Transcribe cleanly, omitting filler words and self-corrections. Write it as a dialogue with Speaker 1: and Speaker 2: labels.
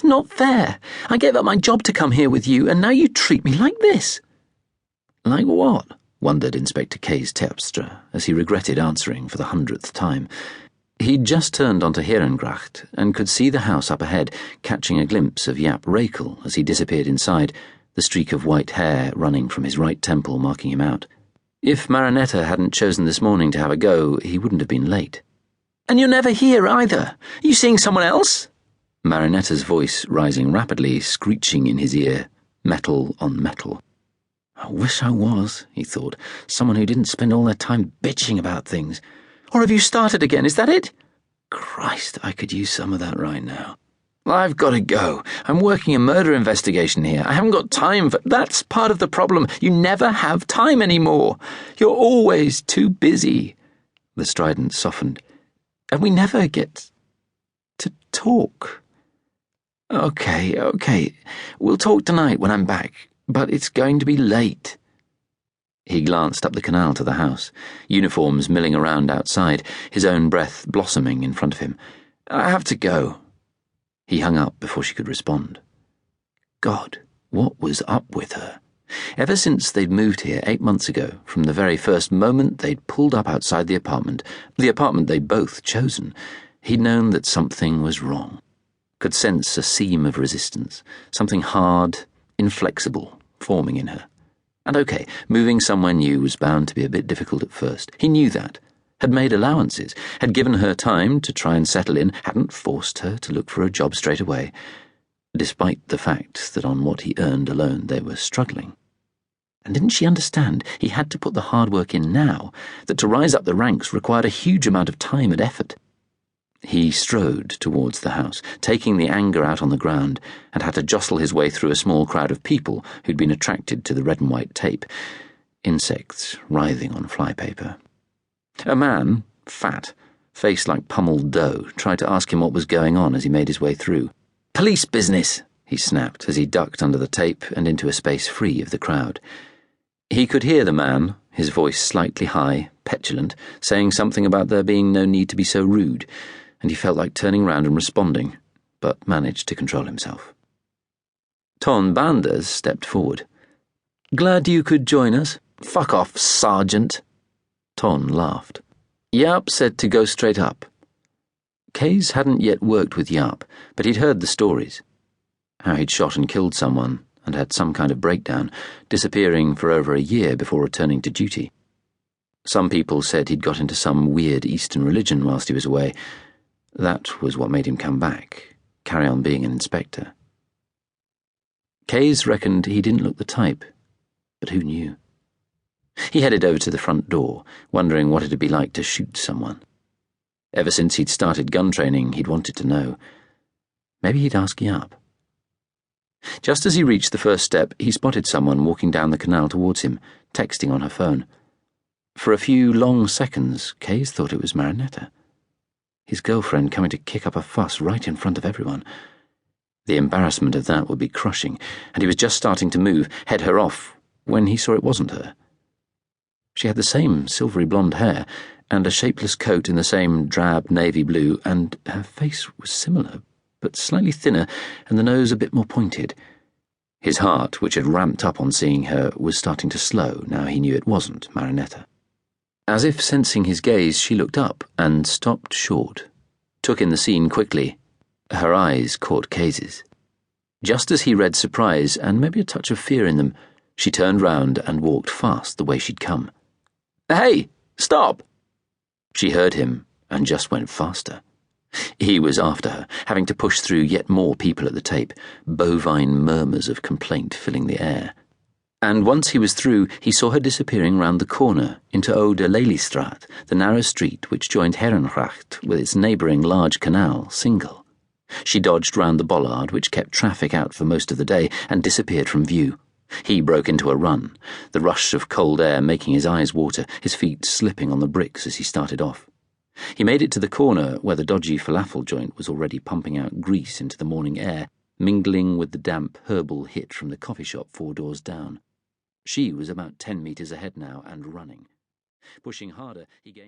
Speaker 1: Not fair. I gave up my job to come here with you, and now you treat me like this." "Like what?" wondered Inspector Kees Terpstra, as he regretted answering for the 100th time. He'd just turned onto Herengracht and could see the house up ahead, catching a glimpse of Jaap Rykel as he disappeared inside, the streak of white hair running from his right temple marking him out. If Marinetta hadn't chosen this morning to have a go, he wouldn't have been late.
Speaker 2: "And you're never here either. Are you seeing someone else?"
Speaker 1: Marinetta's voice rising rapidly, screeching in his ear, metal on metal. "I wish I was," he thought, "someone who didn't spend all their time bitching about things.
Speaker 2: Or have you started again, is that it?"
Speaker 1: Christ, I could use some of that right now.
Speaker 2: "I've got to go. I'm working a murder investigation here. I haven't got time for—" "That's part of the problem. You never have time anymore. You're always too busy."
Speaker 1: The strident softened.
Speaker 2: "And we never get to talk." Okay. We'll talk tonight when I'm back, but it's going to be late."
Speaker 1: He glanced up the canal to the house, uniforms milling around outside, his own breath blossoming in front of him.
Speaker 2: "I have to go."
Speaker 1: He hung up before she could respond. God, what was up with her? Ever since they'd moved here 8 months ago, from the very first moment they'd pulled up outside the apartment they'd both chosen, he'd known that something was wrong. Could sense a seam of resistance, something hard, inflexible, forming in her. And okay, moving somewhere new was bound to be a bit difficult at first. He knew that, had made allowances, had given her time to try and settle in, hadn't forced her to look for a job straight away, despite the fact that on what he earned alone they were struggling. And didn't she understand he had to put the hard work in now, that to rise up the ranks required a huge amount of time and effort? He strode towards the house, taking the anger out on the ground, and had to jostle his way through a small crowd of people who'd been attracted to the red and white tape, insects writhing on flypaper. A man, fat, face like pummeled dough, tried to ask him what was going on as he made his way through.
Speaker 2: "Police business,"
Speaker 1: he snapped as he ducked under the tape and into a space free of the crowd. He could hear the man, his voice slightly high, petulant, saying something about there being no need to be so rude, and he felt like turning round and responding, but managed to control himself. Ton Banders stepped forward.
Speaker 2: "Glad you could join us."
Speaker 1: "Fuck off, Sergeant." Ton laughed. Jaap said to go straight up. Kees hadn't yet worked with Jaap, but he'd heard the stories. How he'd shot and killed someone and had some kind of breakdown, disappearing for over a year before returning to duty. Some people said he'd got into some weird Eastern religion whilst he was away. That was what made him come back, carry on being an inspector. Kees reckoned he didn't look the type, but who knew? He headed over to the front door, wondering what it'd be like to shoot someone. Ever since he'd started gun training, he'd wanted to know. Maybe he'd ask Jaap. Just as he reached the first step, he spotted someone walking down the canal towards him, texting on her phone. For a few long seconds, Kees thought it was Marinetta. His girlfriend coming to kick up a fuss right in front of everyone. The embarrassment of that would be crushing, and he was just starting to move, head her off, when he saw it wasn't her. She had the same silvery blonde hair, and a shapeless coat in the same drab navy blue, and her face was similar, but slightly thinner, and the nose a bit more pointed. His heart, which had ramped up on seeing her, was starting to slow now he knew it wasn't Marinetta. As if sensing his gaze, she looked up and stopped short, took in the scene quickly. Her eyes caught Kees's. Just as he read surprise and maybe a touch of fear in them, she turned round and walked fast the way she'd come.
Speaker 2: "Hey, stop!"
Speaker 1: She heard him and just went faster. He was after her, having to push through yet more people at the tape, bovine murmurs of complaint filling the air. And once he was through, he saw her disappearing round the corner into Oude Leliestraat, the narrow street which joined Herengracht with its neighbouring large canal, single. She dodged round the bollard which kept traffic out for most of the day and disappeared from view. He broke into a run, the rush of cold air making his eyes water, his feet slipping on the bricks as he started off. He made it to the corner where the dodgy falafel joint was already pumping out grease into the morning air, mingling with the damp herbal hit from the coffee shop 4 doors down. She was about 10 metres ahead now and running. Pushing harder, he gained